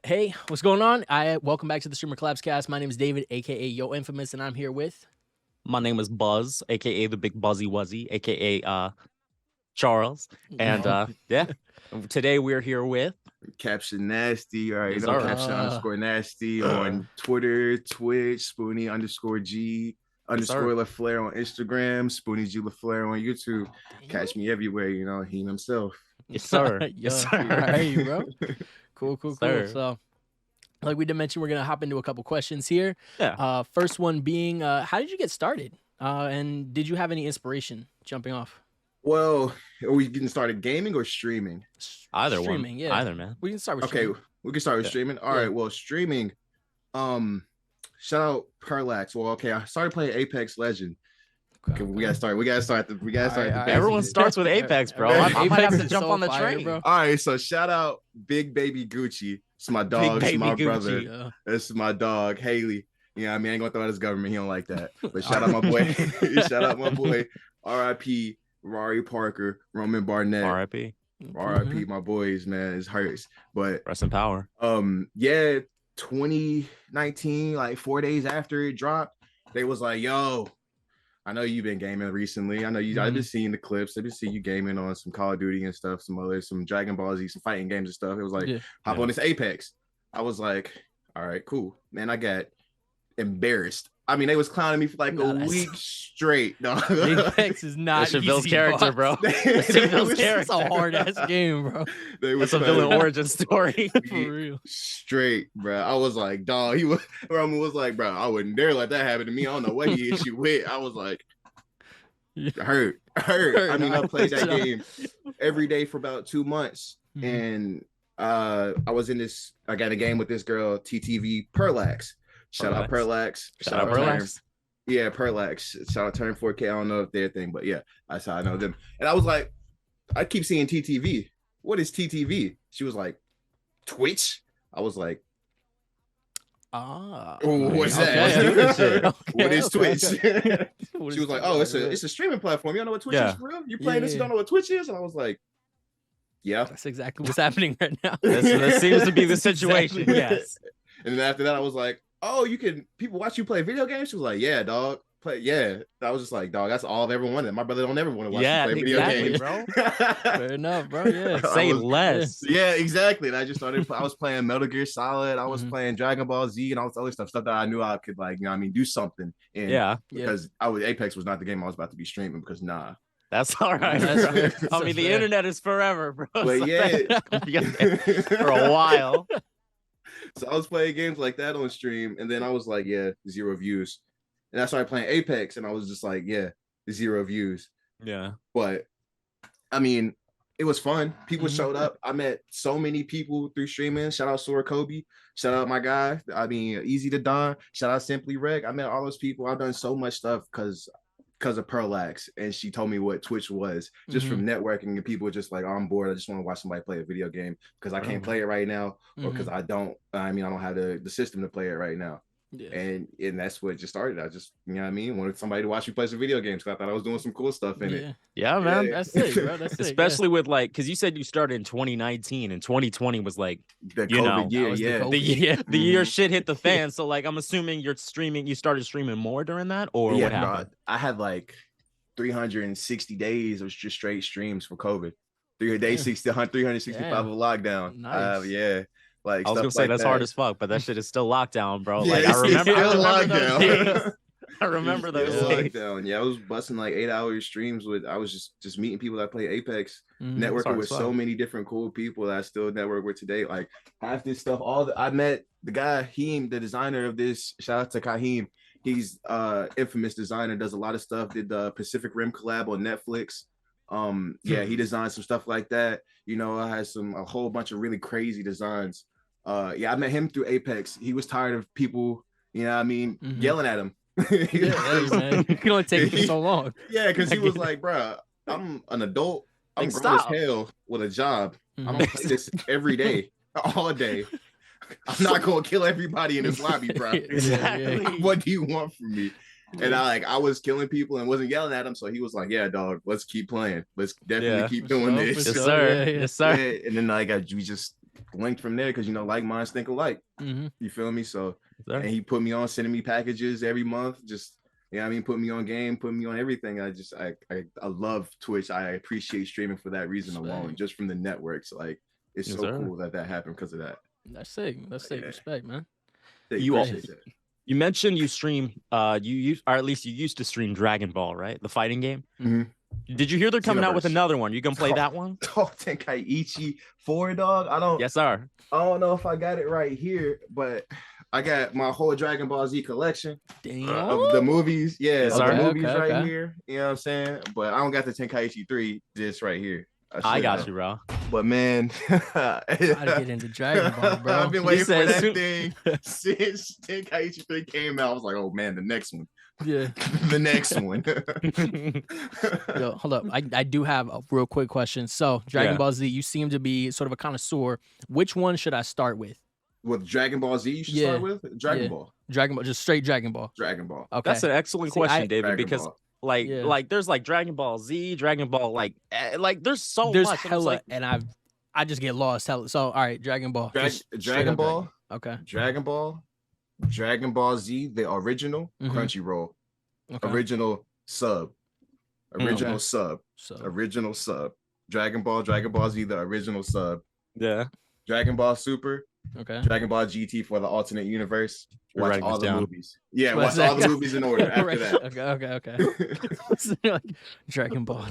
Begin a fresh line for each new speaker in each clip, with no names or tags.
Hey, what's going on? Welcome back to the StreamerCollabs cast. My name is David, aka Yo Infamous, and I'm here with.
My name is Buzz, aka the Big Buzzy Wuzzy, aka Charles. And yeah, today we're here with
Caption Nasty, all right,
Yes,
you know,
sir.
Caption underscore Nasty on Twitter, Twitch, Spoonie underscore G underscore LaFlair on Instagram, Spoonie G LaFlair on YouTube. Catch me everywhere, you know, he himself.
Yes, sir.
Yes,
sir.
Hey, bro. Cool.
Sir.
So, like we did mention, we're gonna hop into a couple questions here.
Yeah.
First one being, how did you get started? And did you have any inspiration jumping off?
Well, are we getting started gaming or streaming?
Either
streaming,
one.
Yeah.
Either, man.
We can start with
Okay,
streaming.
we can start with streaming. All right, well, streaming. Shout out Perlax. Well, okay, I started playing Apex Legend. Okay, we gotta start. We gotta start.
Everyone starts with Apex, bro. I might have to jump on the train,
bro.
All right, so shout out Big Baby Gucci. It's my dog. It's my brother.
Yeah.
This is my dog, Haley. You know what I mean? I ain't gonna throw out his government. He don't like that. But shout out my boy. Shout out my boy. R.I.P. Rari Parker, Roman Barnett.
R.I.P.
R.I.P. My boys, man. It hurts. But
Rest in power.
yeah, 2019, like 4 days after it dropped, they was like, yo, I know you've been gaming recently. I know you. I've been seeing the clips. I've been seeing you gaming on some Call of Duty and stuff, some Dragon Ball Z, some fighting games and stuff. It was like, hop on this Apex. I was like, all right, cool, man. I got embarrassed. I mean, they was clowning me for like a week straight. No,
Apex is not
That's Bill's
easy,
character, bro. That's Bill's
It's
character.
a hard ass game, bro.
That's a villain origin story.
For real.
Straight, bro. I was like, dog. Roman was like, bro, I wouldn't dare let that happen to me. I don't know what he hit you with. I was like, hurt. I mean, I played that game every day for about 2 months, and I was in this. I got a game with this girl, TTV Perlax. Shout out Perlax.
Shout out Perlax.
Yeah, Perlax. Shout out Turn 4K. I don't know if they're a thing, but yeah, that's how I know them. And I was like, I keep seeing TTV. What is TTV? She was like, Twitch. I was like, what's that? What is Twitch? She was like, oh, it's a streaming platform. You don't know what Twitch is for real? You're playing this, you don't know what Twitch is? And I was like, yeah.
That's exactly what's happening right now.
That seems to be the situation.
Exactly.
Yes.
And then after that, I was like, oh, people watch you play video games? She was like, yeah, dog. I was just like, dog, that's all I've ever wanted. My brother don't ever want to watch me play video games,
bro.
Fair enough, bro. Yeah.
Say less.
Yeah, exactly. And I just started. I was playing Metal Gear Solid. I was playing Dragon Ball Z and all this other stuff that I knew I could, like, you know what I mean, do something. And because Apex was not the game I was about to be streaming, because
That's all right. I mean, the internet is forever, bro.
But yeah,
for a while.
So I was playing games like that on stream, and then I was like, yeah, 0 views. And I started playing Apex, and I was just like, yeah, 0 views.
Yeah.
But I mean, it was fun. People showed up. I met so many people through streaming. Shout out Sora Kobe. Shout out my guy. I mean, Easy to Don. Shout out Simply Reg. I met all those people. I've done so much stuff because of Perlax, and she told me what Twitch was just from networking, and people were just like, oh, I'm bored. I just want to watch somebody play a video game because I can't play it right now, or because I don't have the system to play it right now. Yeah. And that's what just started. I just, you know what I mean, wanted somebody to watch me play some video games because I thought I was doing some cool stuff in it.
Yeah, man.
Yeah. That's it, bro. That's
especially with, like, because you said you started in 2019 and 2020 was like
the COVID year.
The year shit hit the fan. So, like, I'm assuming you started streaming more during that, or what happened?
I had like 360 days of just straight streams for COVID. 365 of lockdown.
Nice.
Like,
I was gonna say that's hard as fuck, but that shit is still lockdown, bro.
Yeah,
like I remember
lockdown.
I remember those days.
Lockdown. Yeah, I was busting like 8-hour streams I was just meeting people that play Apex, networking with so many different cool people that I still network with today. Like, half this stuff, I met the guy, Heem, the designer of this. Shout out to Kaheem. He's infamous designer, does a lot of stuff, did the Pacific Rim collab on Netflix. He designed some stuff like that. You know, I had a whole bunch of really crazy designs. I met him through Apex. He was tired of people, you know what I mean, yelling at him.
Man. You can only take it for so long.
Yeah, because he was like, bro, I'm an adult. I'm grown as hell with a job. I'm gonna play this every day, all day. I'm not gonna kill everybody in this lobby, bro.
Exactly.
What do you want from me? And I was killing people and wasn't yelling at him, so he was like, "Yeah, dog, let's keep playing. Let's definitely keep doing this."
Yes, sir. Yes, sir.
And then we just linked from there because you know, like minds think alike.
Mm-hmm.
You feel me? So
Sir.
and he put me on, sending me packages every month. Just I mean, put me on game, put me on everything. I love Twitch. I appreciate streaming for that reason alone, just from the networks. Like it's so cool that happened because of that.
That's sick. That's sick. Respect, man.
You mentioned you stream, you used to stream Dragon Ball, right? The fighting game.
Mm-hmm.
Did you hear they're coming out with another one? You gonna play that one?
Oh, Tenkaichi 4, dog. I don't.
Yes, sir.
I don't know if I got it right here, but I got my whole Dragon Ball Z collection of the movies. Yeah,
yes,
the movies right here. You know what I'm saying? But I don't got the Tenkaichi 3 just right here.
I got you, bro.
But man,
I gotta get into Dragon Ball, bro.
I've been waiting for that thing since Tenkaichi 3 came out. I was like, oh man, the next one.
Yeah,
the next one.
Yo, hold up. I do have a real quick question. So, Dragon Ball Z, you seem to be sort of a connoisseur. Which one should I start with?
With Dragon Ball Z, you should start with Dragon Ball.
Dragon Ball, just straight Dragon Ball.
Dragon Ball.
Okay,
that's an excellent question, David.
Dragon
because
Ball.
like there's like Dragon Ball Z, Dragon Ball, like there's so
there's
much.
Hella, and I just get lost. Hella. So, all right, Dragon Ball.
Dragon Ball.
Okay.
Dragon Ball. Dragon Ball Z, the original Crunchyroll. Okay. Original sub. Original sub. Original sub. Dragon Ball Z, the original sub.
Yeah.
Dragon Ball Super.
Okay.
Dragon Ball GT for the alternate universe. Watch all the movies. Yeah,
watch
all the movies in order after
that. Okay. Like Dragon Ball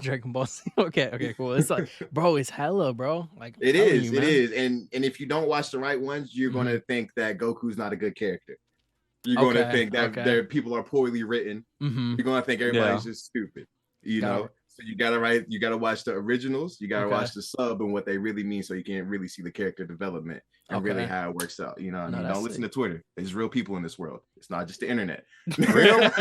Z. Okay, cool. It's like, bro, it's hella, bro. Like
it is. And if you don't watch the right ones, you're gonna think that Goku's not a good character. You're gonna think that their people are poorly written. You're gonna think everybody's just stupid. You know? So you gotta watch the originals, you gotta watch the sub and what they really mean, so you can really see the character development and really how it works out. You know what I mean? Don't listen to Twitter. There's real people in this world. It's not just the internet.
Real.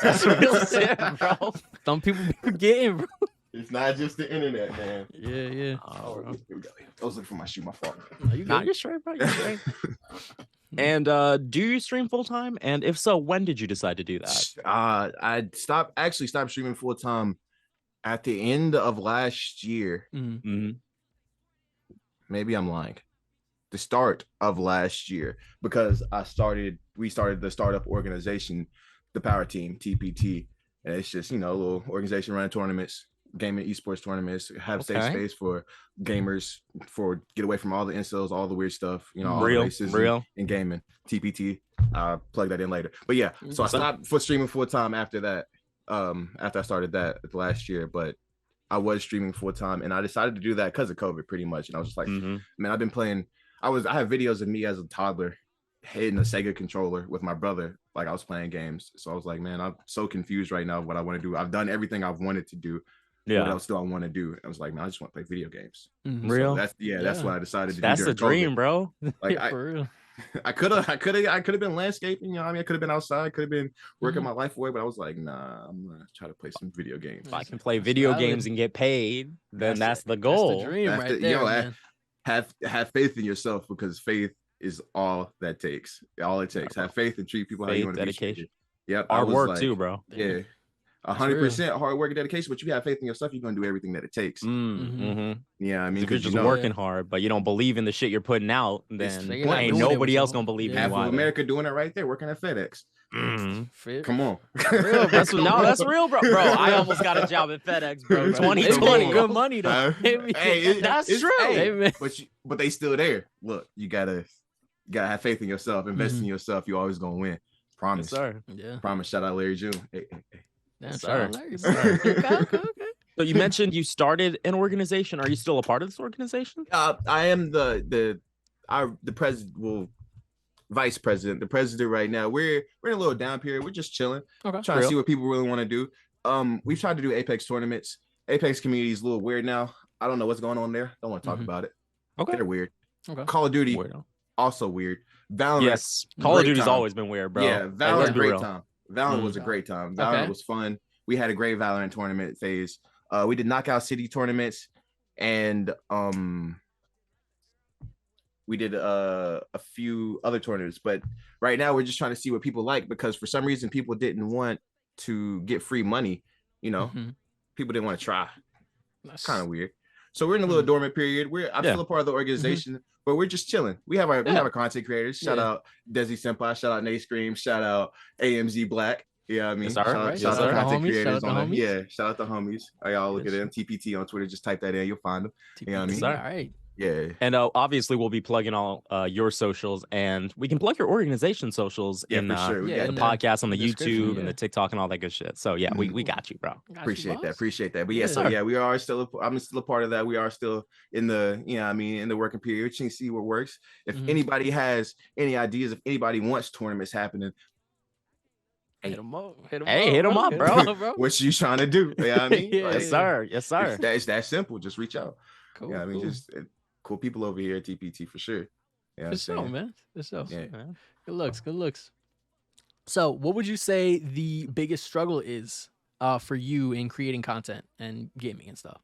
That's real shit, bro.
Some people be forgetting, bro.
It's not just the internet, man.
Yeah.
Oh, here we go. I was looking for my shoe, my fault.
You're straight, bro. You're straight. And do you stream full time? And if so, when did you decide to do that?
I stopped streaming full time at the end of last year. Maybe I'm lying. The start of last year, because we started the startup organization, the Power Team, TPT. And it's just, a little organization running tournaments, gaming esports tournaments, have safe space for gamers, get away from all the incels, all the weird stuff, all the racism in gaming. TPT, I'll plug that in later. But yeah, so I stopped for streaming full time after that. After I started that last year, but I was streaming full time, and I decided to do that because of COVID, pretty much. And I was just like, man, I've been playing. I have videos of me as a toddler hitting a Sega controller with my brother, like I was playing games. So I was like, man, I'm so confused right now of what I want to do. I've done everything I've wanted to do. Yeah. What else do I want to do? I was like, man, I just want to play video games.
Real?
So that's what I decided to do.
That's the dream,
COVID.
Bro.
Like
for real.
I could have been landscaping, I could have been outside, could have been working my life away, but I was like, nah, I'm gonna try to play some video games.
If I can play video games and get paid, then that's the goal.
That's the dream right there, man.
Have faith in yourself, because faith is all that takes. All it takes. Have faith and treat people how you want to be treated. Yep.
Hard work too, bro.
Yeah. 100% hard work and dedication, but you have faith in yourself, you're gonna do everything that it takes. Yeah, I mean,
if you're just working hard, but you don't believe in the shit you're putting out, then ain't nobody else gonna believe in you.
Half of America doing it right there, working at FedEx. Come on,
real, that's real, bro. I almost got a job at FedEx, bro. 2020,
good money though.
That's true.
Hey, but they still there. Look, you gotta have faith in yourself, invest in yourself. You always gonna win. Promise,
yes, sir.
Yeah, promise. Shout out Larry June. Hey.
That's
sir.
Okay.
So you mentioned you started an organization. Are you still a part of this organization?
I am the president, vice president, the president right now. We're in a little down period. We're just chilling, trying to see what people really want to do. We've tried to do Apex tournaments. Apex community is a little weird now. I don't know what's going on there. Don't want to talk about it. Okay, they're weird. Okay. Call of Duty also weird. Valorant.
Yes, Call of Duty's always been weird, bro.
Yeah, Valorant great time. Valorant was a great time. Valorant was fun. We had a great Valorant tournament phase. We did Knockout City tournaments, and we did a few other tournaments. But right now, we're just trying to see what people like, because for some reason, people didn't want to get free money. People didn't want to try. That's kind of weird. So we're in a little dormant period. I'm
Yeah.
still a part of the organization, but we're just chilling. We have our content creators. Shout out Desi Senpai, shout out Nate Scream, shout out AMZ Black. Yeah, I mean,
Yes, sir.
shout
Right.
out
Yes, sir.
content
Homies,
creators
shout out the
on
homies.
yeah, shout out the homies. Y'all look
Yes.
at them. TPT on Twitter, just type that in, you'll find them. You know what I mean?
All right.
Yeah.
And obviously we'll be plugging all your socials, and we can plug your organization socials in
for sure.
the podcast on the YouTube
yeah.
and the TikTok and all that good shit. So yeah, we got you, bro.
Appreciate that. But yeah,
Yeah.
so yeah, we are still I'm still a part of that. We are still in the, you know what I mean, in the working period. You can see what works. If anybody has any ideas, if anybody wants tournaments happening,
hit them up. Hit
them up, bro.
What you trying to do? You know what I mean?
Yeah.
Yes, sir. Yes, sir.
It's that simple. Just reach out.
Cool.
Yeah, I mean, just cool people over here at TPT for sure. Yeah,
for sure, man. For sure.
Yeah.
Good looks. So, what would you say the biggest struggle is for you in creating content and gaming and stuff?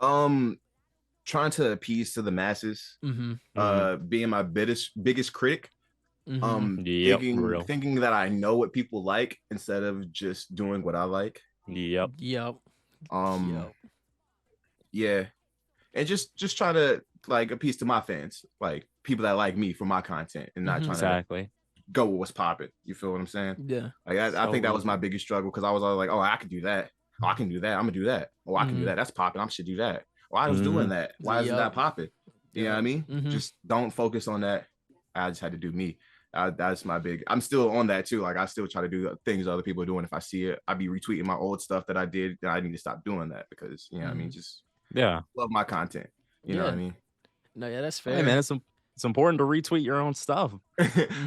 Trying to appease to the masses. Being my biggest critic. Thinking that I know what people like instead of just doing what I like.
Yep.
Yeah, and just trying to like appease to my fans, like people that like me for my content, and not trying to go with what's popping. You feel what I'm saying?
Yeah.
Like I think that was my biggest struggle, because I was always like, oh, I could do that. Oh, I can do that. I'm gonna do that. Oh, I can do that. That's popping. I should do that. Oh, I was doing that. Why isn't that popping? You know what I mean? Just don't focus on that. I just had to do me. That's my big. I'm still on that too. Like I still try to do things other people are doing. If I see it, I'd be retweeting my old stuff that I did. I need to stop doing that, because you know what I mean. Just love my content. You know what I mean?
No, yeah, that's fair.
Hey man, it's important to retweet your own stuff.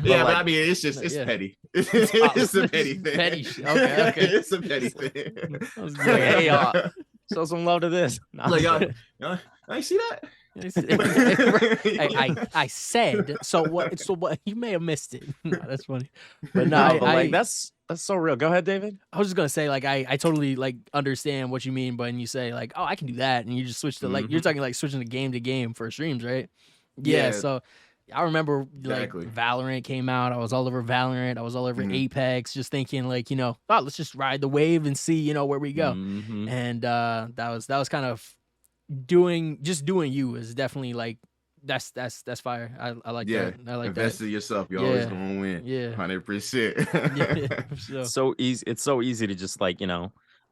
Yeah, but I mean, it's just petty. It's a petty thing.
Petty. Okay.
It's a petty thing.
Hey, show some love to this.
Like I see that.
I said so. What you may have missed it. No, that's funny, but
that's so real. Go ahead, David.
I was just gonna say, like, I totally like understand what you mean when you say like, oh, I can do that, and you just switch to like you're talking like switching to game for streams, right? Yeah. So I remember like Valorant came out. I was all over Valorant. I was all over Apex, just thinking like, let's just ride the wave and see, where we go. And that was kind of doing you is definitely like that's fire. I like that. I like
invest
that.
in yourself. You're always gonna win. 100%.
Sure.
So easy. It's so easy to just like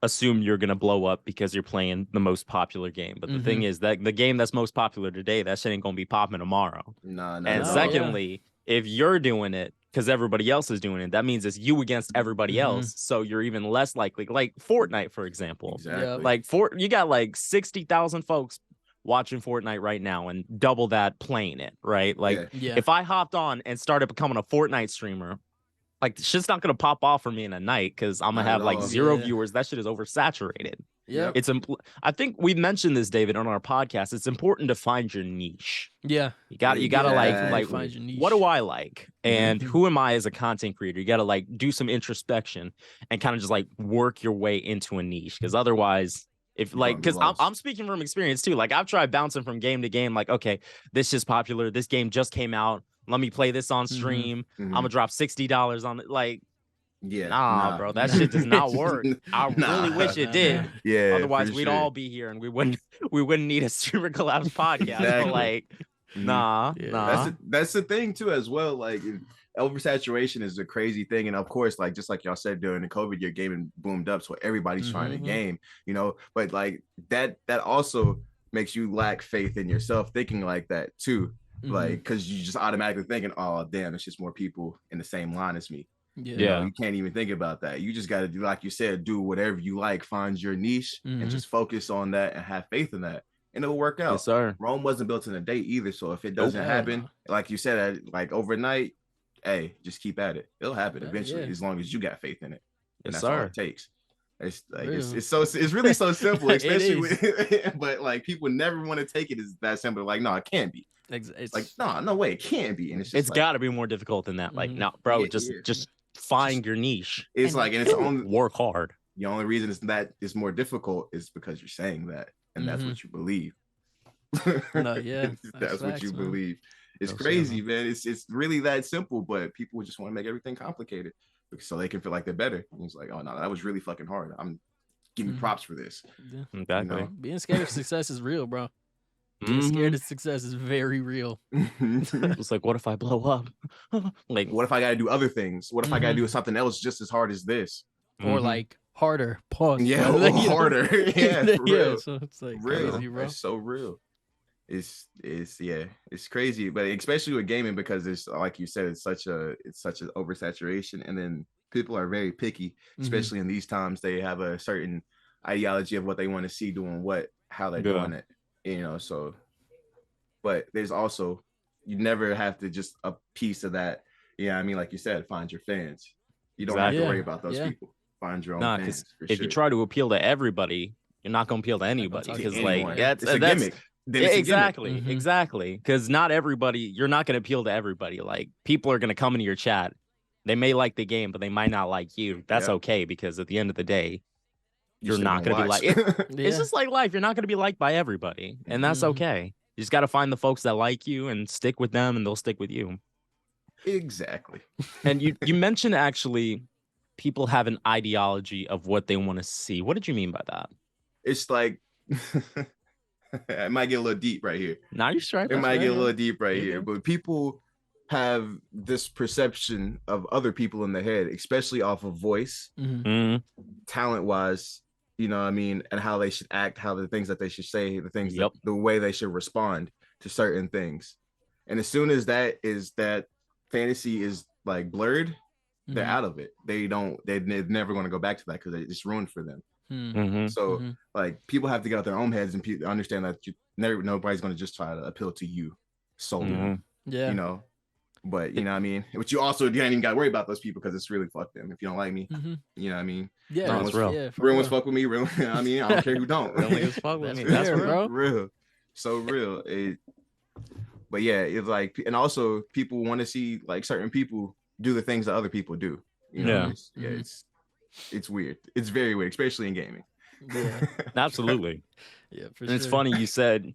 assume you're gonna blow up because you're playing the most popular game. But the thing is that the game that's most popular today, that shit ain't gonna be popping tomorrow. And secondly, if you're doing it because everybody else is doing it, that means it's you against everybody else. So you're even less likely. Like Fortnite, for example.
Exactly.
Like you got like 60,000 folks watching Fortnite right now and double that playing it, right? Like if I hopped on and started becoming a Fortnite streamer, like shit's not gonna pop off for me in a night, because I'm gonna have like zero viewers. That shit is oversaturated.
Yeah,
I think we mentioned this, David, on our podcast. It's important to find your niche.
Yeah,
you gotta like
find your niche.
What do I like, and who am I as a content creator? You gotta like do some introspection and kind of just like work your way into a niche, because otherwise, because I'm speaking from experience too. Like I've tried bouncing from game to game. Like, okay, this is popular. This game just came out. Let me play this on stream. I'm gonna drop $60 on it. Like, nah, bro, that shit does not work. I really wish it did.
Yeah.
Otherwise, we'd all be here and we wouldn't need a StreamerCollabs podcast. But like, nah.
That's the thing too, as well. Like oversaturation is a crazy thing, and of course, like just like y'all said, during the COVID, your gaming boomed up, so everybody's trying to game. But like that also makes you lack faith in yourself, thinking like that too. Like, because you just automatically thinking, oh damn, it's just more people in the same line as me. You can't even think about that. You just got to do, like you said, do whatever you like, find your niche, and just focus on that and have faith in that, and it'll work out.
Yes, sir.
Rome wasn't built in a day either, so if it doesn't happen, like you said, like overnight, hey, just keep at it. It'll happen eventually, as long as you got faith in it. And that's all it takes. It's like it's really so simple, especially but like people never want to take it as that simple. Like, no, it can't be. It's like, no way, it can't be. And it's
got to be more difficult than that. Like, no, bro, just find your niche.
It's like, and it's only
work hard.
The only reason it's more difficult is because you're saying that, and that's what you believe. That's what you believe. It's crazy, man. It's really that simple, but people just want to make everything complicated so they can feel like they're better. And it's like, oh no, that was really fucking hard. I'm give me props for this.
Yeah.
Exactly.
You know?
Being scared of success is real, bro. Being scared of success is very real.
It's like, what if I blow up?
Like, what if I got to do other things? What if I got to do something else just as hard as this?
Or like harder. Pause.
Yeah, harder. Yeah, for real.
So it's like
real.
crazy, bro.
It's so real. It's crazy, but especially with gaming, because it's like you said, it's such an oversaturation, and then people are very picky, especially in these times. They have a certain ideology of what they want to see doing how they're doing it, you know. So, but there's also, you never have to just a piece of that. Yeah, I mean, like you said, find your fans. You don't have to worry about those people. Find your own fans.
If you try to appeal to everybody, you're not gonna appeal to anybody, because like
it's a gimmick.
Exactly. Because not everybody, you're not going to appeal to everybody. Like, people are going to come into your chat. They may like the game, but they might not like you. That's okay, because at the end of the day, you're not going to be like, it's just like life. You're not going to be liked by everybody. And that's okay. You just got to find the folks that like you and stick with them, and they'll stick with you.
Exactly.
And you mentioned, actually, people have an ideology of what they want to see. What did you mean by that?
It's like... it might get a little deep right here.
Now you're straight.
It might get a little deep right here, but people have this perception of other people in the head, especially off of voice, talent-wise, you know what I mean, and how they should act, how the things that they should say, the things the way they should respond to certain things. And as soon as that fantasy is like blurred, they're out of it. They're never going to go back to that, because it's ruined for them. So like, people have to get out their own heads and understand that nobody's going to just try to appeal to you solely. You know, but you know what I mean, but you also, you ain't even got to worry about those people, because it's really fuck them. If you don't like me, you know what I mean,
it's real.
Real ones fuck with me, real. You know what I mean, I don't care who don't.
That's real,
real, so real. But yeah, it's like, and also people want to see like certain people do the things that other people do. You know? It's weird. It's very weird, especially in gaming.
Yeah,
absolutely.
Yeah, for
and it's funny you said,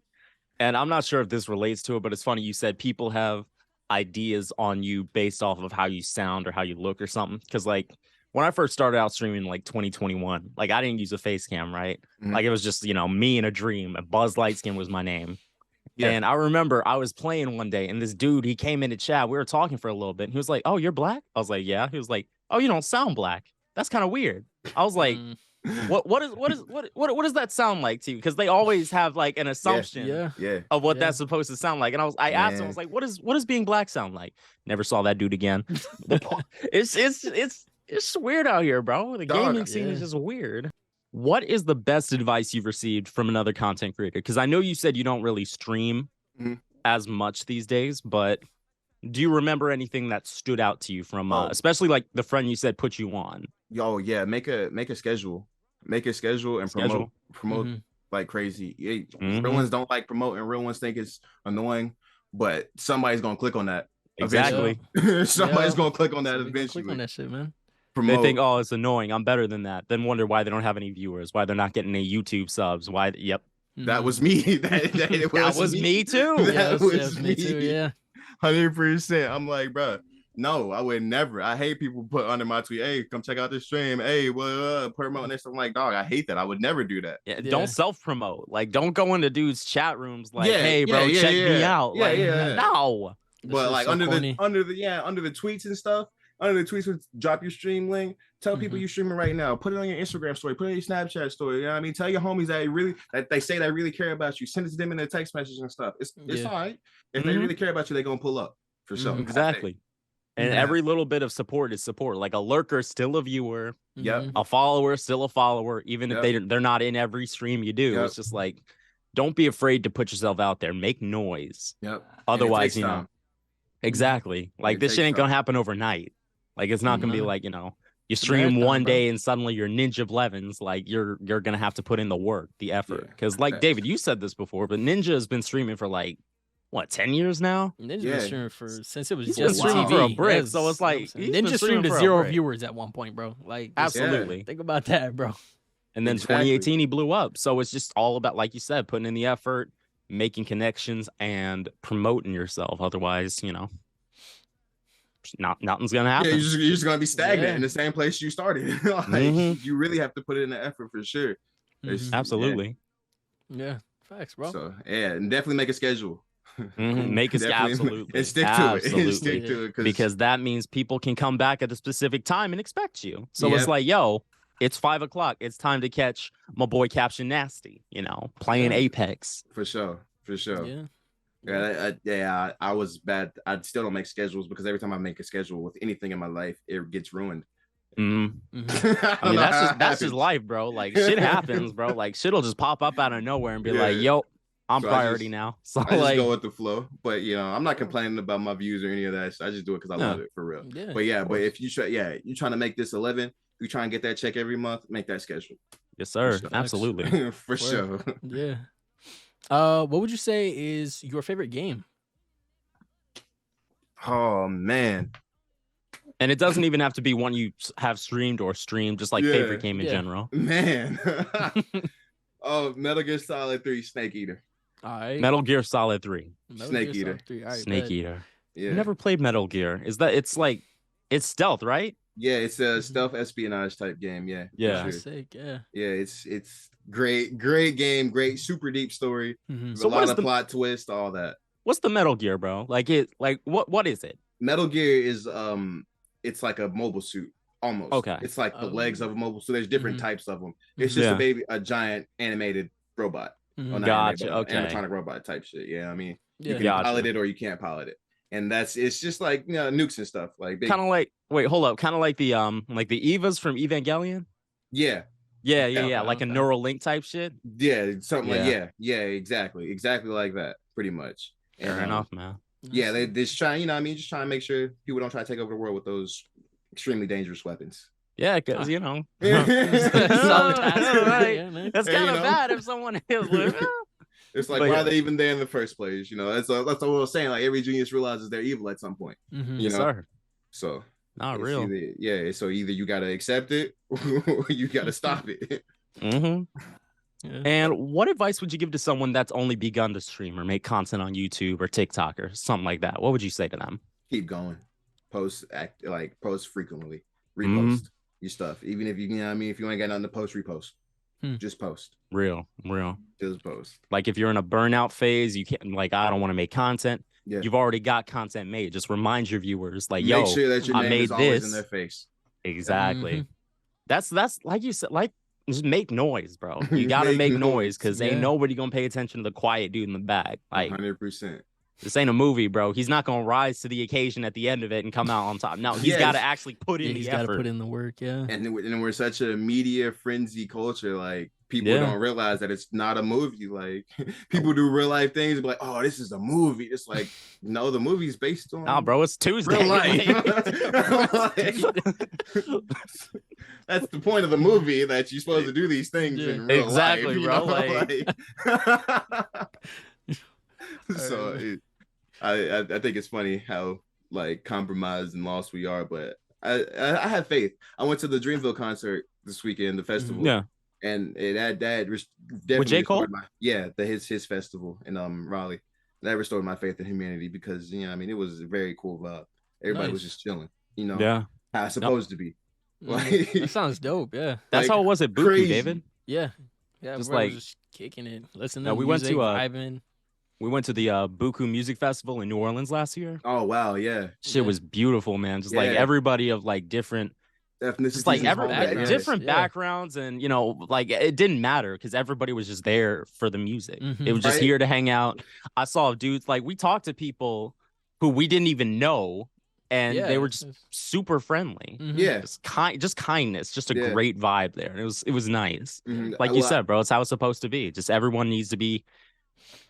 and I'm not sure if this relates to it, but it's funny you said people have ideas on you based off of how you sound or how you look or something. Because like, when I first started out streaming, like 2021, like, I didn't use a face cam, right? Like, it was just, you know, me in a dream, and Buzz Lightskin was my name. And I remember I was playing one day, and this dude, he came into chat. We were talking for a little bit, and he was like, "Oh, you're black?" I was like, "Yeah." He was like, "Oh, you don't sound black. That's kind of weird." I was like, what does that sound like to you? Because they always have like an assumption of what that's supposed to sound like. And I asked him, I was like, what does being black sound like? Never saw that dude again. It's weird out here, bro. The gaming scene is just weird. What is the best advice you've received from another content creator? Because I know you said you don't really stream as much these days, but do you remember anything that stood out to you from, especially like the friend you said put you on?
Oh yeah, make a schedule, and promote like crazy. Real ones don't like promoting. Real ones think it's annoying, but somebody's gonna click on that.
Exactly.
Somebody's gonna click on that eventually.
Click on that shit, man.
They think, oh, it's annoying, I'm better than that. Then wonder why they don't have any viewers, why they're not getting any YouTube subs. Why?
That was me. That
was me too.
That was me
too. Yeah.
100%. I'm like, bro, no, I would never. I hate people put under my tweet, hey, come check out this stream. Hey, promoting this. I'm like, dog, I hate that. I would never do that.
Yeah, don't self-promote. Like, don't go into dudes' chat rooms like, hey, bro, check me out. No.
But like, under the tweets and stuff, under the tweets with drop your stream link, tell people you're streaming right now, put it on your Instagram story, put it on your Snapchat story. You know what I mean? Tell your homies that they say they really care about you. Send it to them in their text messages and stuff. It's all right. If they really care about you, they're gonna pull up for sure.
Exactly. And every little bit of support is support. Like, a lurker is still a viewer. A follower is still a follower, even if they're not in every stream you do. It's just like, don't be afraid to put yourself out there. Make noise. Otherwise, you know. Exactly. Like, this shit ain't gonna happen overnight. Like, it's not gonna be like, you know, you stream one day and suddenly you're Ninja Blevins. Like, you're gonna have to put in the work, the effort. Because like David, you said this before, but Ninja has been streaming for like, what, 10 years now?
Ninja's been streaming since it was
he's
just
streaming for a brick. So it's like,
Ninja streamed to 0 viewers at one point, bro. Like,
absolutely.
Think about that, bro.
And then 2018 he blew up. So it's just all about, like you said, putting in the effort, making connections, and promoting yourself. Otherwise, you know. nothing's gonna happen.
Yeah, you're just gonna be stagnant in the same place you started. You really have to put in the effort for sure.
Absolutely.
Yeah, facts, bro.
So yeah, and definitely make a schedule.
Make it absolutely
and stick to it.
Stick to it because that means people can come back at a specific time and expect you. So it's like, yo, it's 5 o'clock. It's time to catch my boy Caption Nasty. Playing Apex.
For sure.
Yeah.
I was bad. I still don't make schedules because every time I make a schedule with anything in my life, it gets ruined.
I mean, that's just life, bro. Like shit happens, bro. Like shit'll just pop up out of nowhere and be like, yo, I'm priority now. So
I just go with the flow. But I'm not complaining about my views or any of that. I just do it because I love it for real.
Yeah,
but if you you're trying to make this 11, you try and get that check every month, make that schedule.
Yes, sir. Absolutely.
For sure.
Yeah. What would you say is your favorite game?
Oh man.
And it doesn't even have to be one you have streamed or streamed, just like favorite game in general.
Man. Metal Gear Solid 3 Snake Eater.
All right.
Metal Gear Solid 3.
Snake Eater.
Right,
Snake Eater.
Yeah.
You never played Metal Gear. It's stealth, right?
Yeah, it's a stealth espionage type game. Yeah.
Yeah.
Sure.
Sick, yeah.
Yeah, it's great game, great super deep story.
So
a lot of plot twist, all that.
What's the Metal Gear, bro? What is it?
Metal Gear is it's like a mobile suit almost.
Okay.
It's like the legs of a mobile suit. There's different types of them. It's just a giant animated robot.
Gotcha. Okay.
Animatronic robot type shit. Yeah, I mean, you can
gotcha.
pilot it or you can't pilot it. And it's just like nukes and stuff. Like
kind of like kind of like the Evas from Evangelion.
Yeah.
Like a neural link type shit.
Yeah, something like exactly like that, pretty much.
Fair enough, man.
Yeah, they just try, just trying to make sure people don't try to take over the world with those extremely dangerous weapons.
Yeah, because
That's
kind of bad if someone is like,
it's like, why are they even there in the first place? That's what I was saying. Like every genius realizes they're evil at some point. So
not real.
So either you gotta accept it or you gotta stop it.
Yeah. And what advice would you give to someone that's only begun to stream or make content on YouTube or TikTok or something like that? What would you say to them?
Keep going. Post frequently. Repost your stuff. Even if if you ain't got nothing to post, repost. Just post.
Real.
Just post.
Like if you're in a burnout phase, you can't I don't want to make content.
Yeah.
You've already got content made. Just remind your viewers, like,
make sure that your name is always in their face.
Exactly. That's like you said, like just make noise, bro. You gotta make noise because ain't nobody gonna pay attention to the quiet dude in the back. Like
100%.
This ain't a movie, bro. He's not gonna rise to the occasion at the end of it and come out on top. No, he's got to actually put in the effort. He's got to
put in the work, yeah.
And we're such a media frenzy culture, like people don't realize that it's not a movie. Like people do real life things, be like, "Oh, this is a movie." It's like, no, the movie's based on.
Nah, bro, it's Tuesday.
Real life. That's the point of the movie, that you're supposed to do these things in real life.
Exactly, bro.
So I think it's funny how like compromised and lost we are, but I have faith. I went to the Dreamville concert this weekend, the festival.
Yeah.
And that definitely
with J. Cole?
his festival in Raleigh. That restored my faith in humanity because it was a very cool vibe. Everybody was just chilling, how it's supposed to be. Like,
that sounds dope. Yeah,
that's how it was at Buku, David.
Yeah,
just
bro, just kicking it, listening. To
we
music,
we went to the Buku Music Festival in New Orleans last year.
Oh wow, yeah,
shit was beautiful, man. Just like everybody of like different.
Just
like different backgrounds, and like it didn't matter because everybody was just there for the music. It was just here to hang out. I saw dudes, like we talked to people who we didn't even know, and they were just super friendly. Just kindness, just a great vibe there. And it was nice. Like you said, bro, it's how it's supposed to be. Just everyone needs to be,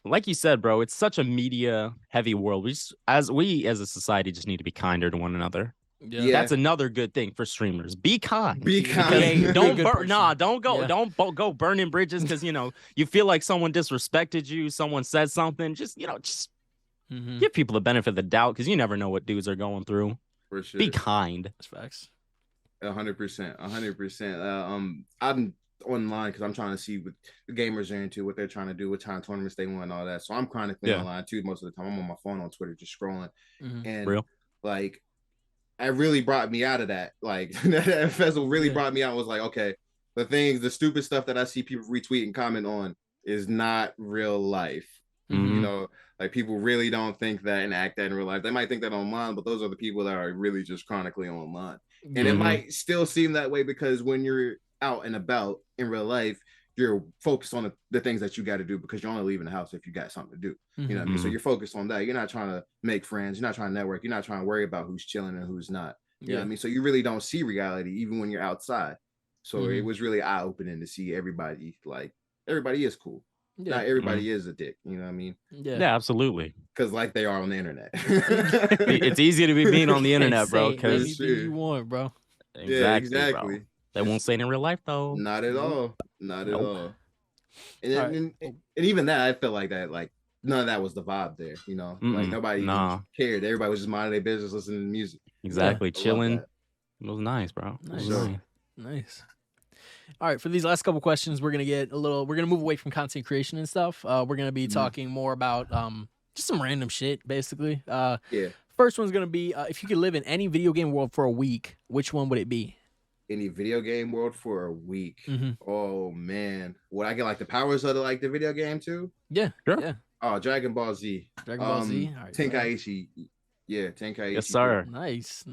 like you said, bro. It's such a media heavy world. As a society just need to be kinder to one another. Yeah. That's another good thing for streamers. Be kind. Don't go burning bridges because you feel like someone disrespected you, someone said something. Just give people the benefit of the doubt because you never know what dudes are going through.
For sure.
Be kind.
That's facts.
100%. I'm online because I'm trying to see what the gamers are into, what they're trying to do, what kind of tournaments they want, and all that. So I'm chronicling online too most of the time. I'm on my phone on Twitter just scrolling. And like really brought me out of that. Like that festival really brought me out. Was like, okay, the stupid stuff that I see people retweet and comment on is not real life. You know, like people really don't think that and act that in real life. They might think that online, but those are the people that are really just chronically online. And it might still seem that way because when you're out and about in real life, you're focused on the things that you got to do because you're only leaving the house if you got something to do. You know what I mean? So you're focused on that. You're not trying to make friends. You're not trying to network. You're not trying to worry about who's chilling and who's not. You know what I mean? So you really don't see reality even when you're outside. So it was really eye-opening to see everybody, like, everybody is cool. Not everybody is a dick. You know what I mean?
Yeah, absolutely.
Because like they are on the internet.
It's easy to be mean on the internet, bro. Because
you want, bro.
Exactly.
Bro. They won't say it in real life, though.
Not at all. Not at all. And even that, I felt like that, like, none of that was the vibe there, you know? Like, nobody cared. Everybody was just minding their business, listening to music.
Exactly. Chilling. It was nice, bro.
Nice. All right, for these last couple questions, we're gonna move away from content creation and stuff. We're gonna be talking more about just some random shit, basically. First one's gonna be if you could live in any video game world for a week, which one would it be?
Any video game world for a week? Oh man, would I get like the powers of the video game too?
Yeah, sure. Yeah.
Oh, Dragon Ball Z.
Dragon Ball Z. All right,
Tenkaichi. Yeah, Tenkaichi.
Yes, sir.
Nice.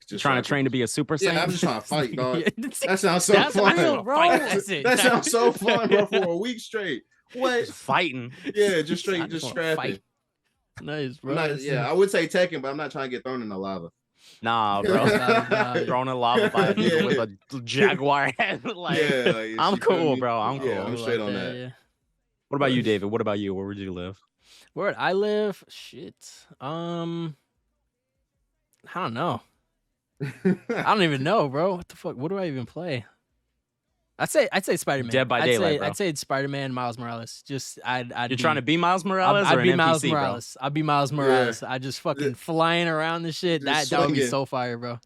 Just trying to train to be a Super Saiyan.
Yeah, I'm just trying to fight, dog. That sounds so fun,
real, bro.
That sounds so fun, bro. For a week straight. What?
Just fighting.
Yeah, just scrapping.
Nice, bro.
I would say Tekken, but I'm not trying to get thrown in the lava.
Nah, bro. Thrown in lava by a nigga with a jaguar head. I'm cool, bro. I'm cool.
Yeah, I'm straight on that.
Yeah.
What about you, David? What about you? Where would you live?
Where would I live? Shit. I don't know. I don't even know, bro. What the fuck? What do I even play? I'd say Spider-Man.
Dead by Daylight, bro.
I'd say it's Spider-Man, Miles Morales. Just
You're trying to be Miles Morales or
I'd be
an
Miles
NPC,
Morales. I'd be Miles Morales. I just fucking flying around the shit. That would be so fire, bro.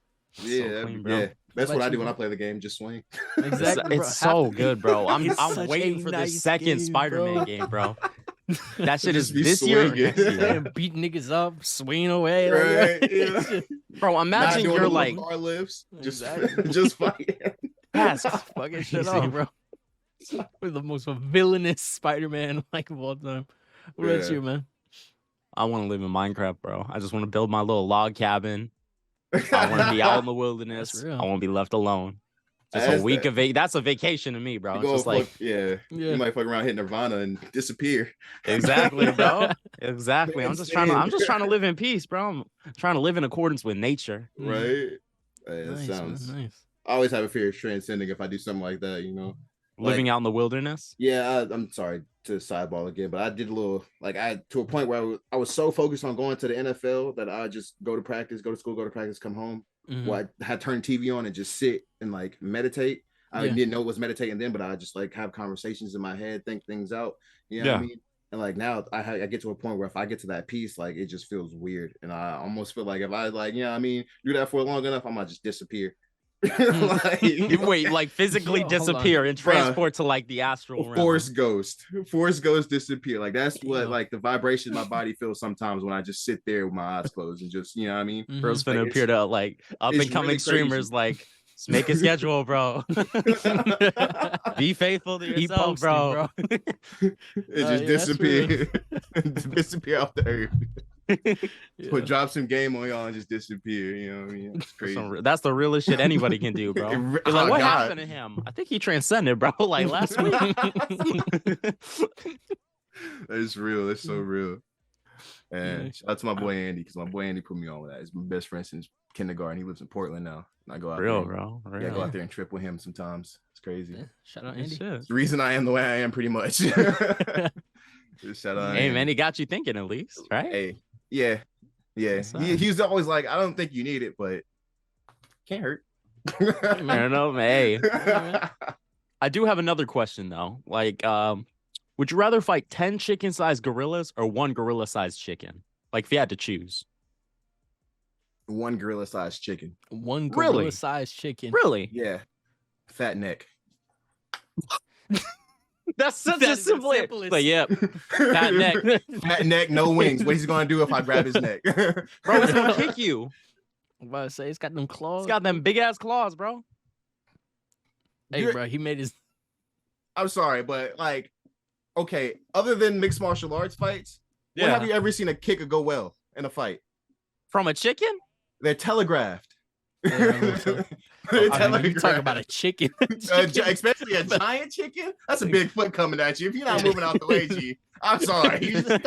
Yeah,
so clean, bro.
Yeah. That's what I do when I play the game. Just swing.
Exactly.
It's so good, bro. I'm waiting for the
nice
second
game,
Spider-Man game, bro. That shit is
Just be
this year. Or next year.
Beat niggas up, swinging away.
Right,
Bro, imagine you're like
car lifts. Just
Exactly.
just fight.
yes,
fucking shit up, bro. We're the most villainous Spider-Man of all time. What about you, man?
I want to live in Minecraft, bro. I just want to build my little log cabin. I want to be out in the wilderness. I want to be left alone. Just a week of that's a vacation to me, bro. It's just like
you might fuck around, hit Nirvana and disappear.
Exactly, bro. Exactly. I'm just trying to live in peace, bro. I'm trying to live in accordance with nature.
Right. That sounds nice. I always have a fear of transcending if I do something like that, you know.
Living out in the wilderness.
Yeah, I'm sorry to sideball again, but I did a little to a point where I was so focused on going to the NFL that I just go to practice, go to school, go to practice, come home. Well, I had turned TV on and just sit and meditate. I didn't know it was meditating then, but I just have conversations in my head, think things out. You know what I mean? And now I get to a point where if I get to that piece, it just feels weird. And I almost feel like if I do that for long enough, I might just disappear.
Wait, physically disappear and transport to the astral realm.
Force ghost disappear. That's what the vibration my body feels sometimes when I just sit there with my eyes closed and just, you know what I mean?
Bro's gonna appear to up and coming really streamers just make a schedule, bro. Be faithful to yourself, bro.
It just disappear. Disappear off the earth. Drop some game on y'all and just disappear. You know what I mean? It's crazy.
That's the realest shit anybody can do, bro. What happened to him? I think he transcended, bro. Last week.
It's real. It's so real. And shout out to my boy Andy, because my boy Andy put me on with that. He's my best friend since kindergarten. He lives in Portland now. And I go out there.
Bro.
Yeah, I go out there and trip with him sometimes. It's crazy.
Yeah. Shout out Andy.
It's the reason I am the way I am, pretty much. Shout out.
Hey, man, he got you thinking at least, right?
Hey, yeah. He's always like, I don't think you need it, but can't hurt.
I don't know, hey. I do have another question though. Would you rather fight 10 chicken-sized gorillas or 1 gorilla-sized chicken? If you had to choose.
1 gorilla-sized chicken.
1 gorilla-sized chicken.
Really?
Yeah. Fat neck.
That's such a simple. But yeah, fat neck.
Fat neck, no wings. What he's gonna do if I grab his neck?
Bro, it's gonna kick you.
I'm about to say it's got them claws.
It's got them big ass claws, bro.
Hey, bro, he made his.
I'm sorry, but like, okay, other than mixed martial arts fights, when have you ever seen a kick go well in a fight?
From a chicken?
They're telegraphed.
You talk about a chicken.
Especially a giant chicken. That's a big foot coming at you. If you're not moving out the way, G, I'm sorry. He's not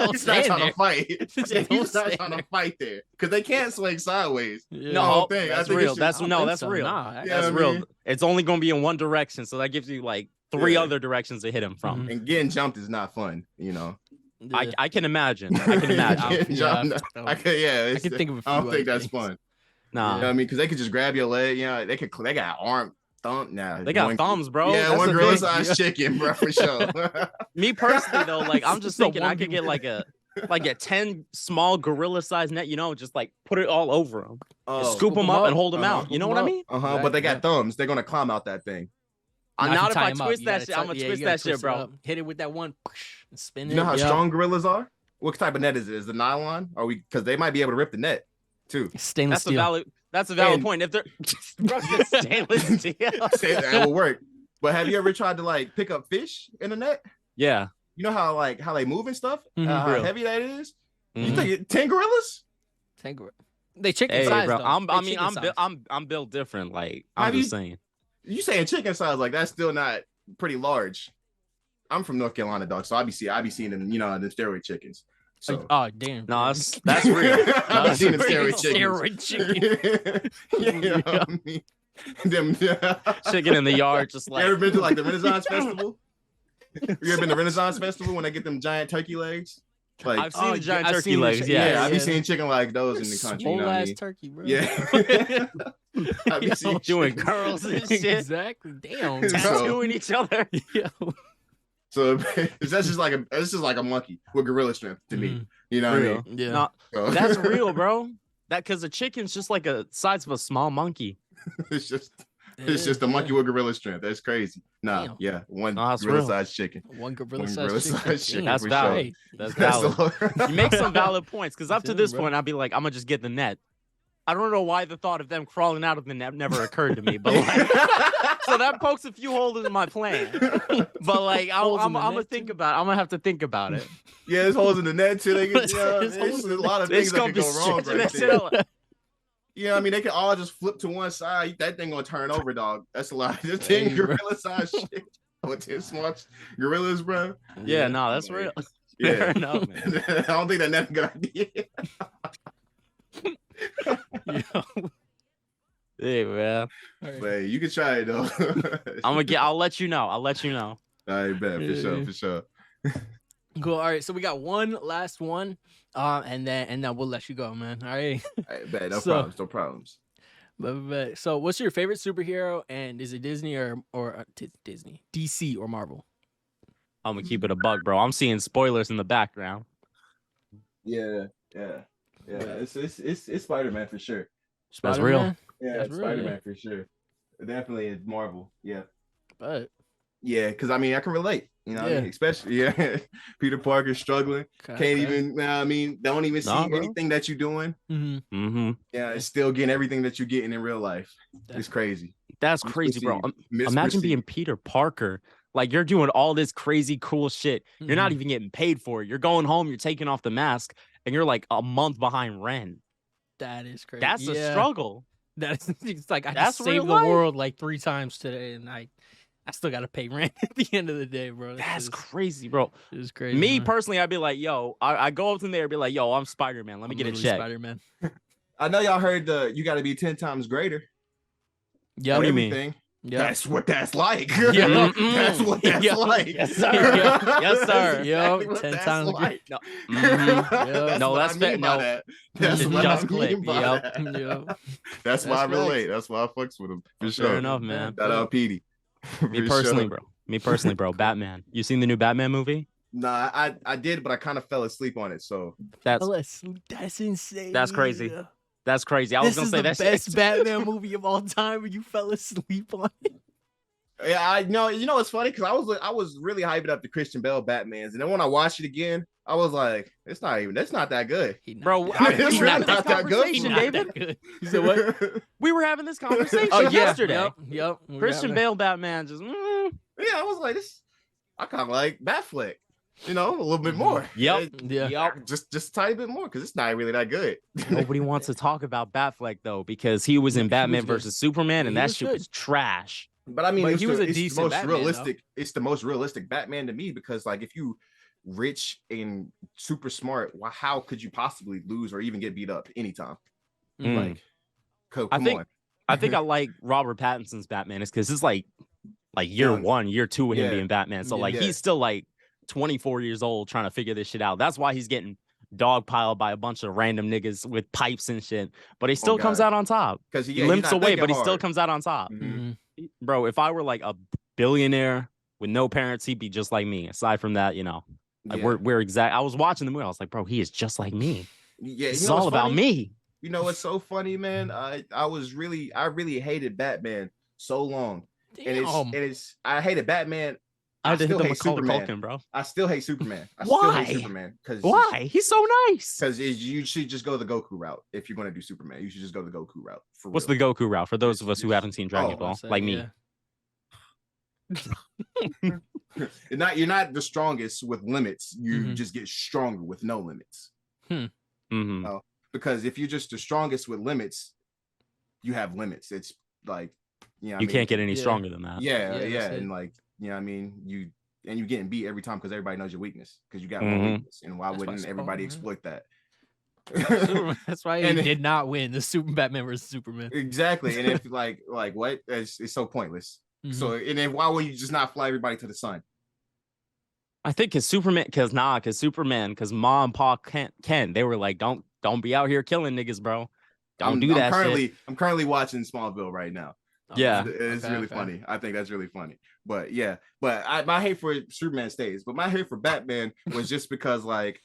trying to fight. He's not trying to fight there because they can't swing sideways.
Yeah. No, that's real. That's real.
Nah,
that's real. It's only going to be in one direction, so that gives you like 3 other directions to hit him from.
And getting jumped is not fun, you know.
Yeah. I can imagine. I can imagine.
I can
think of a few.
I don't think that's fun.
Nah,
you know what I mean, because they could just grab your leg. You know, they got arm thumb now.
They got thumbs, bro.
Yeah, one gorilla size chicken, bro, for sure.
Me personally, though, like I'm just thinking I could get like a 10 small gorilla size net. You know, just like put it all over them, scoop them up and hold them out. You know what I mean?
But they got thumbs. They're gonna climb out that thing.
I'm not if I twist that shit. I'm gonna twist that shit, bro.
Hit it with that one, and spin it.
You know how strong gorillas are? What type of net is it? Is it nylon? Are we? Because they might be able to rip the net too.
Stainless steel.
That's a valid point. If they're stainless steel,
that will work. But have you ever tried to like pick up fish in the net?
Yeah.
You know how they move and stuff? How heavy that is? You think 10 gorillas?
10 gorillas. They chicken size,
bro.
Though.
I'm built different. Like I'm just saying.
You saying chicken size? Like that's still not pretty large. I'm from North Carolina, dog. So I be seeing them, you know, the steroid chickens. So.
Oh damn!
No, that's real.
I've seen the
steroid chicken.
You know what I mean? Them
chicken in the yard, just like.
You ever been to like the Renaissance Festival? You ever been to Renaissance Festival when they get them giant turkey legs? Like
I've seen the giant turkey legs. Yeah,
I've been seeing chicken like those in the country. You know what I mean?
Turkey, bro.
Yeah. I've been seeing
doing curls and shit.
Exactly. Damn.
Tattooing each other.
So that's just like a monkey with gorilla strength to me. You know what I mean?
Yeah.
No, that's real, bro. That because a chicken's just like a size of a small monkey.
It's just a monkey with gorilla strength. That's crazy. One gorilla sized chicken.
One gorilla sized chicken.
That's valid. That's valid. You make some valid points because up to this point, I'd be like, I'm gonna just get the net. I don't know why the thought of them crawling out of the net never occurred to me, but like, so that pokes a few holes in my plan. But like, I'm gonna think about it. I'm gonna have to think about it.
Yeah, there's holes in the net too. There's a lot of things that could go wrong right there. You know what I mean? They can all just flip to one side. That thing gonna turn over, dog. That's a lot. This 10 gorilla size shit with 10 smart gorillas, bro.
Yeah, no, that's real.
Yeah.
Fair enough, man.
I don't think that's a good idea.
Hey man,
but you can try it though.
I'll let you know. All
right, bet for sure.
Cool. All right, so we got one last one, and then we'll let you go, man. All right.
All right, bet. No problems.
But so, what's your favorite superhero? And is it Disney or Disney, DC or Marvel?
I'm gonna keep it a buck, bro. I'm seeing spoilers in the background.
Yeah. It's Spider-Man for sure.
That's real.
Yeah, it's Spider-Man for sure. Definitely it's Marvel. Yeah.
But
yeah, because I mean I can relate. You know, especially Peter Parker struggling, can't even. Don't even see anything that you're doing. Yeah, it's still getting everything that you're getting in real life. It's crazy.
That's crazy, bro. Imagine being Peter Parker. Like you're doing all this crazy cool shit. You're not even getting paid for it. You're going home. You're taking off the mask. And you're like a month behind rent.
That is crazy.
That's a struggle.
It's like I just saved the world like 3 times today, and I still gotta pay rent at the end of the day, bro.
That's crazy, bro.
It's crazy.
Me personally, I'd be like, yo, I go up in there and be like, yo, I'm Spider-Man. Let me get a check.
Spider-Man.
I know y'all heard you got to be 10 times greater.
Yeah,
what do you mean?
Yeah.
That's what that's like.
Yeah.
That's what that's like.
Yes, sir. Yes, sir.
Yo,
exactly
10 times.
Like.
No, that's fair.
No, that's what
just
I
click.
mean by that. That's why I relate. That's why I fucks with him. For sure.
Fair enough, man.
Shout out Petey.
Me personally, bro. Batman. You seen the new Batman movie?
Nah, I did, but I kind of fell asleep on it. So
that's insane.
That's crazy. That's crazy. I was gonna say that's
the best Batman movie of all time, and you fell asleep on it.
Yeah, I know. You know, it's funny because I was really hyping up the Christian Bale Batmans, and then when I watched it again, I was like, it's not that good,
bro.
we
were having this
conversation,
David.
You said what?
We were having this conversation yesterday.
Yep.
Christian Bale Batman just.
Yeah, I was like, I kind of like Batfleck. You know, a little bit more.
Yep.
Just a tiny bit more because it's not really that good.
Nobody wants to talk about Batfleck though because he was in Batman versus Superman, and that shit was trash.
But I mean,
he was a decent
most
Batman,
realistic. Though. It's the most realistic Batman to me because, like, if you rich and super smart, how could you possibly lose or even get beat up anytime? Like, come on.
I think I like Robert Pattinson's Batman is because it's like year 1, year 2 of him being Batman. So he's still like 24 years old trying to figure this shit out. That's why he's getting dogpiled by a bunch of random niggas with pipes and shit. But he still comes out on top. Because he limps away, but he still comes out on top. Bro, if I were like a billionaire with no parents, he'd be just like me. Aside from that, you know, like we're exact. I was watching the movie. I was like, bro, he is just like me.
Yeah,
it's all about me.
You know what's so funny, man? I really hated Batman so long.
Damn.
And I hated Batman.
I had to hit the
Macaulay
Culkin, bro.
I still hate Superman.
Why?
Because
why? He's so nice.
Because you should just go the Goku route. If you're going to do Superman, you should just go the Goku route.
What's the Goku route for those of us who haven't seen Dragon Ball, like me?
You're not the strongest with limits. You just get stronger with no limits. Because if you're just the strongest with limits, you have limits. It's like
you can't get any stronger than that.
Yeah, and like. You know what I mean? You're getting beat every time because everybody knows your weakness because you got one weakness. And why wouldn't everybody exploit that?
That's why he did not win the Batman versus Superman.
Exactly. And if like what? It's so pointless. So and then why would you just not fly everybody to the sun?
I think because Superman, because Ma and Pa can't. They were like, don't be out here killing niggas, bro. Don't do that.
I'm currently watching Smallville right now.
Yeah,
it's really funny. I think that's really funny. But yeah, my hate for Superman stays. But my hate for Batman was just because like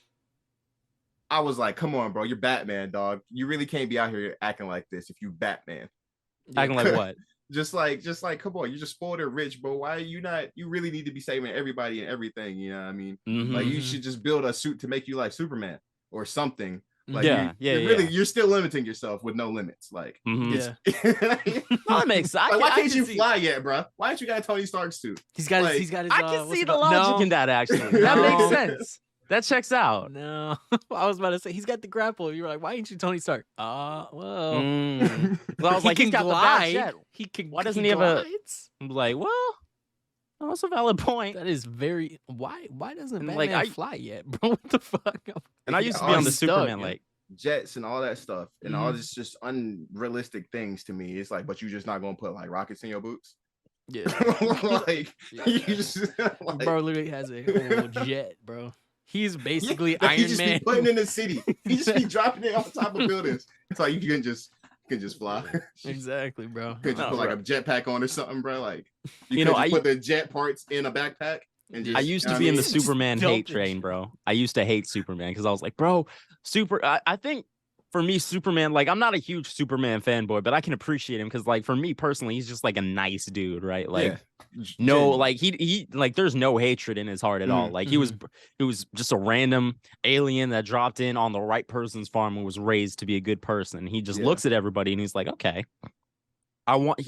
I was like, come on, bro, you're Batman, dog. You really can't be out here acting like this if you Batman.
Acting like what?
just like, come on, you're just spoiled and rich, bro. Why are you not? You really need to be saving everybody and everything. You know what I mean? Like you should just build a suit to make you like Superman or something. Like you're still limiting yourself with no limits. Like
that makes sense.
Like, why can't you fly yet, bro? Why don't you got a Tony Stark suit?
He's got his
I can see the logic in that actually. That makes sense. That checks out.
No, I was about to say he's got the grapple. You were like, why ain't you Tony Stark? Well,
I was like, he's got
glide.
The jet.
He can.
Why doesn't he have a? I'm like, well. Oh, that's a valid point.
That is very. Why doesn't Batman fly yet, bro? What the fuck?
And I used to be on the Superman like
jets and all that stuff and all this just unrealistic things to me. It's like, but you're just not gonna put like rockets in your boots.
Yeah,
you just
bro literally has a whole jet, bro. He's basically Iron
he just
Man.
Be putting in the city. He just be dropping it on top of buildings. It's like you can just fly.
Exactly, bro.
Could just put like a jetpack on or something, bro. Like you know, I put the jet parts in a backpack. And just,
I used to be in the Superman hate train, bro. I used to hate Superman because I was like, bro, I think for me, Superman, like I'm not a huge Superman fanboy, but I can appreciate him because, like, for me personally, he's just like a nice dude, right? Like, like he like there's no hatred in his heart at all. Like he was just a random alien that dropped in on the right person's farm and was raised to be a good person. He just looks at everybody and he's like, okay,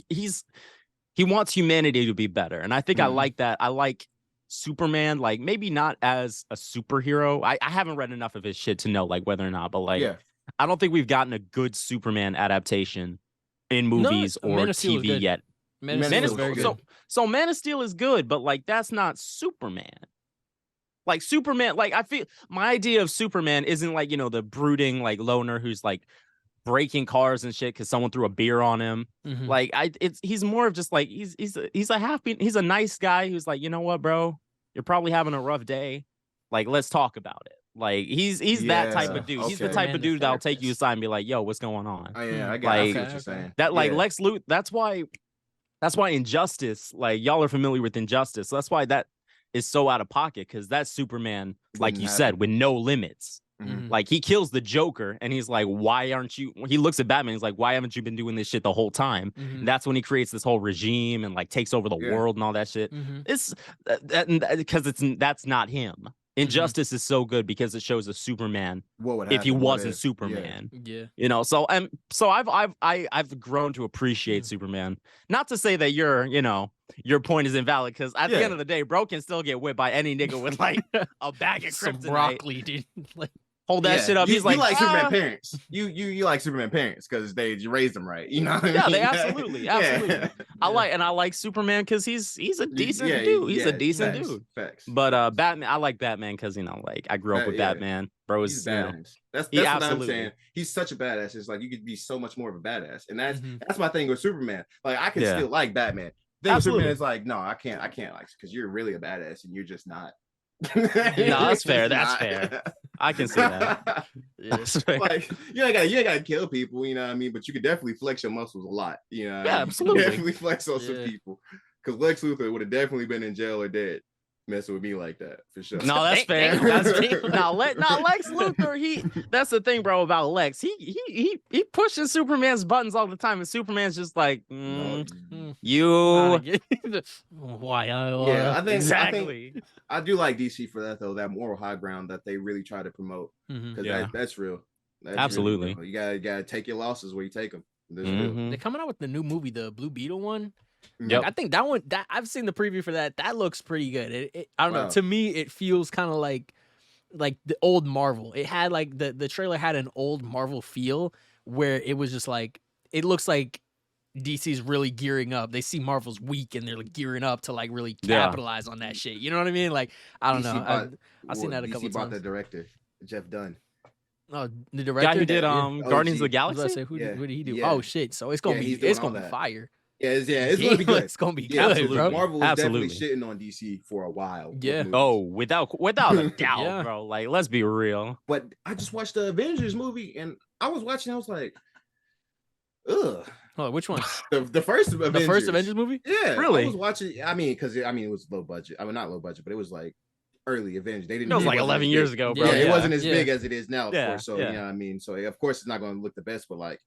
he wants humanity to be better, and I think I like that. I like Superman, like maybe not as a superhero. I haven't read enough of his shit to know like whether or not, but like I don't think we've gotten a good Superman adaptation in movies or TV yet.
Man of Steel is good.
So Man of Steel is good, but like that's not Superman. Like Superman, like I feel my idea of Superman isn't like, you know, the brooding like loner who's like breaking cars and shit because someone threw a beer on him. Like he's more of just like he's a nice guy who's like, you know what, bro, you're probably having a rough day. Like, let's talk about it. Like he's that type of dude. Okay. He's the type of dude that'll take you aside and be like, yo, what's going on?
Oh, yeah, I get what you're saying.
That like Lex Luthor, that's why Injustice, like y'all are familiar with Injustice. So that's why that is so out of pocket, because that's Superman, like you said, with no limits. Like he kills the Joker and he's like, why aren't you? He looks at Batman. He's like, why haven't you been doing this shit the whole time? And that's when he creates this whole regime and like takes over the world and all that shit. It's because that's not him. Injustice is so good because it shows a Superman if he wasn't Superman. You know, so I've grown to appreciate Superman. Not to say that your point is invalid, because at the end of the day, bro can still get whipped by any nigga with like a bag of kryptonite.
Broccoli, dude. Like,
hold that shit up. He's like,
you like Superman parents. You like Superman parents because they raised them right. You know what I mean?
Yeah, they absolutely. I like Superman because he's a decent dude. He's a decent dude.
Facts.
But Batman, I like Batman because like I grew up with Batman. Bro,
he's badass. That's what I'm saying. He's such a badass. It's like you could be so much more of a badass, and that's my thing with Superman. Like I can still like Batman. Then Superman is like, no, I can't like because you're really a badass and you're just not.
No, that's fair. That's fair. I can see that. That's fair.
Like you ain't gotta kill people, you know what I mean? But you could definitely flex your muscles a lot. You know,
absolutely.
Definitely flex on some people. Because Lex Luthor would have definitely been in jail or dead messing with me like that for sure.
No, that's fair. That's fair. Lex Luthor, that's the thing, bro, about Lex. He pushes Superman's buttons all the time, and Superman's just like, you.
Why?
I think I do like DC for that though. That moral high ground that they really try to promote, because that's real. That's
absolutely
really real. You gotta take your losses where you take them.
They're coming out with the new movie, the Blue Beetle one. Yep. I think that one, I've seen the preview for that. That looks pretty good. I don't know. To me, it feels kind of like the old Marvel. It had like the trailer had an old Marvel feel where it was just like, it looks like DC's really gearing up. They see Marvel's weak and they're like gearing up to like really capitalize on that shit. You know what I mean? Like, I don't know. I've seen that a couple times. DC bought
the director, Jeff Dunn.
Oh, the director
guy who did Guardians of the Galaxy.
Who did he do? Oh shit! So it's gonna be fire.
It's gonna be good.
It's gonna be good, bro.
Marvel was definitely shitting on DC for a while.
Yeah.
Oh, without a doubt, bro. Like, let's be real.
But I just watched the Avengers movie, and I was watching. I was like, ugh.
Oh, which one?
The first Avengers.
The first Avengers movie?
Yeah.
Really?
I was watching. I mean, it was low budget. I mean, not low budget, but it was like early Avengers. They didn't.
It was like 11 years ago, bro.
Yeah, it wasn't as big as it is now, of course. So you know what I mean. So of course it's not going to look the best, but like,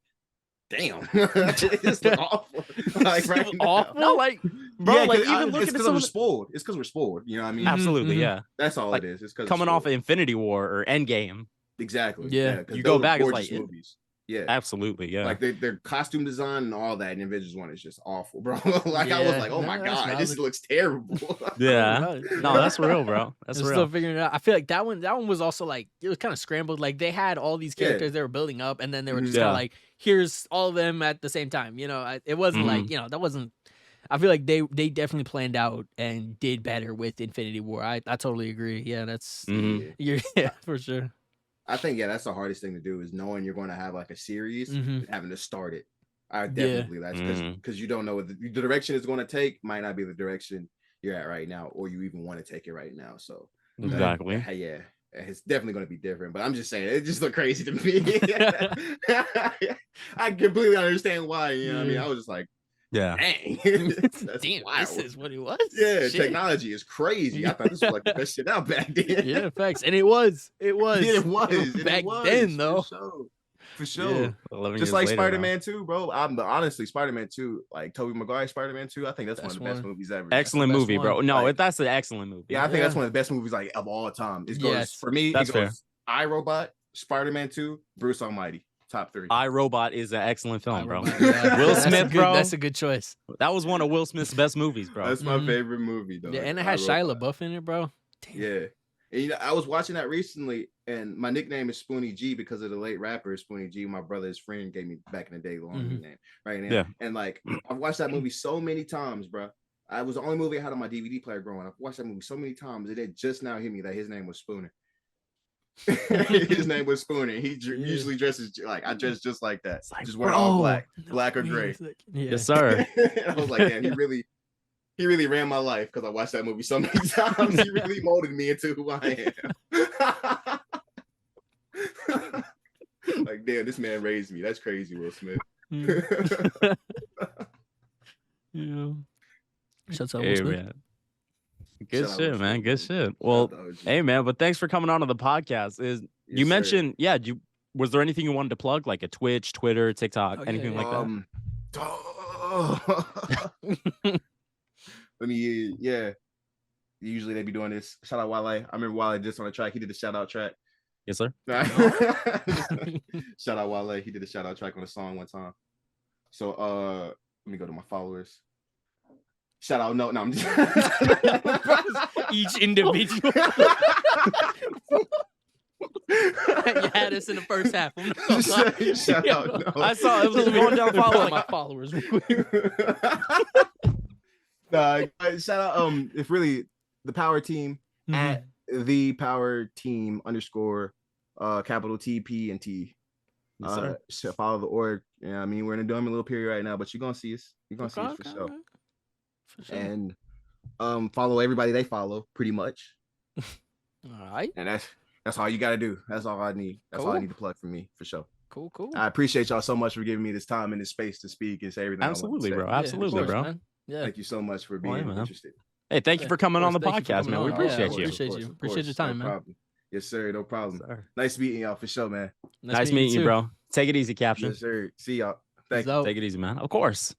damn, it's awful. Like right
awful.
No, like, bro, like even looking
at because we're spoiled. It's because we're spoiled. You know what I mean?
Absolutely, yeah.
That's all it is. It's because
coming off of Infinity War or Endgame.
Exactly.
Yeah.
You go back, it's like
movies. Yeah,
absolutely. Yeah,
like their costume design and all that in Avengers 1 is just awful, bro. Like I was like, oh my god, this looks terrible.
Yeah, no, that's real, bro. That's real.
Still figuring it out. I feel like that one was also like, it was kind of scrambled. Like they had all these characters they were building up, and then they were just kind of like, here's all of them at the same time. You know, it wasn't like, you know, that wasn't. I feel like they definitely planned out and did better with Infinity War. I totally agree. Yeah, that's yeah, for sure.
I think that's the hardest thing to do, is knowing you're going to have like a series and having to start it. I definitely that's because you don't know what the direction is going to take. Might not be the direction you're at right now, or you even want to take it right now. So
exactly,
it's definitely going to be different. But I'm just saying, it just looked crazy to me. I completely understand why. You know what I mean? I was just like,
dang,
damn,
wild.
this is what it was.
Yeah, shit. Technology is crazy. I thought this was like the best shit out back then.
Yeah, facts, and it was back then though.
For sure. Yeah, just like Spider-Man 2, bro. Honestly, Spider-Man 2, like Tobey Maguire Spider-Man 2, I think that's one of the best movies ever.
Excellent movie, bro. No, like, that's an excellent movie.
Yeah, I think that's one of the best movies like of all time. It goes for me. It goes iRobot, Spider-Man 2, Bruce Almighty. Top 3.
iRobot is an excellent film, bro. Will Smith, bro.
That's a good choice.
That was one of Will Smith's best movies, bro.
That's my favorite movie, though.
Yeah, and it had Shia LaBeouf in it, bro.
Damn. Yeah. And you know, I was watching that recently, and my nickname is Spoonie G because of the late rapper Spoonie G. My brother's friend gave me back in the day, long name, right now. Yeah. And like, I've watched that movie so many times, bro. I was the only movie I had on my DVD player growing up. I've watched that movie so many times, and it just now hit me that his name was Spooner. His name was Spooner. He usually dresses like I dress just like that. Like, just wear all black or gray.
Yes, sir.
I was like, damn, he really ran my life because I watched that movie so many times. He really molded me into who I am. Like, damn, this man raised me. That's crazy, Will Smith.
Yeah. Shut up, Will Smith.
Man. Good shit, man. Good shit. Well, hey, man, but thanks for coming on to the podcast. You mentioned, was there anything you wanted to plug, like a Twitch, Twitter, TikTok, anything like that?
Let me, usually they be doing this. Shout out Wale. I remember Wale just on the track. He did the shout out track.
Yes, sir.
Shout out Wale. He did a shout out track on a song one time. So let me go to my followers. Shout out, no, I'm just
each individual. You had us in the first half.
Shout out, no.
I saw it was going down following
my followers.
Shout out. If really the Power Team at the Power Team _ capital TP and T. So follow the org. Yeah, I mean we're in a dormant little period right now, but you're gonna see us. You're gonna see us for sure. For sure. And follow everybody they follow, pretty much.
All right.
And that's all you gotta do. That's all I need. That's all I need to plug for me, for sure.
Cool.
I appreciate y'all so much for giving me this time and this space to speak and say everything.
Absolutely, bro. Absolutely, bro.
Man. Yeah.
Thank you so much for being interested.
Hey, thank you for coming on the podcast, man. We appreciate you.
Appreciate your time, man.
Yes, sir. No problem. Sir. Nice meeting y'all for sure, man.
Nice meeting you, bro. Take it easy, Caption.
Yes, sir. See y'all. Thank you.
Take it easy, man. Of course.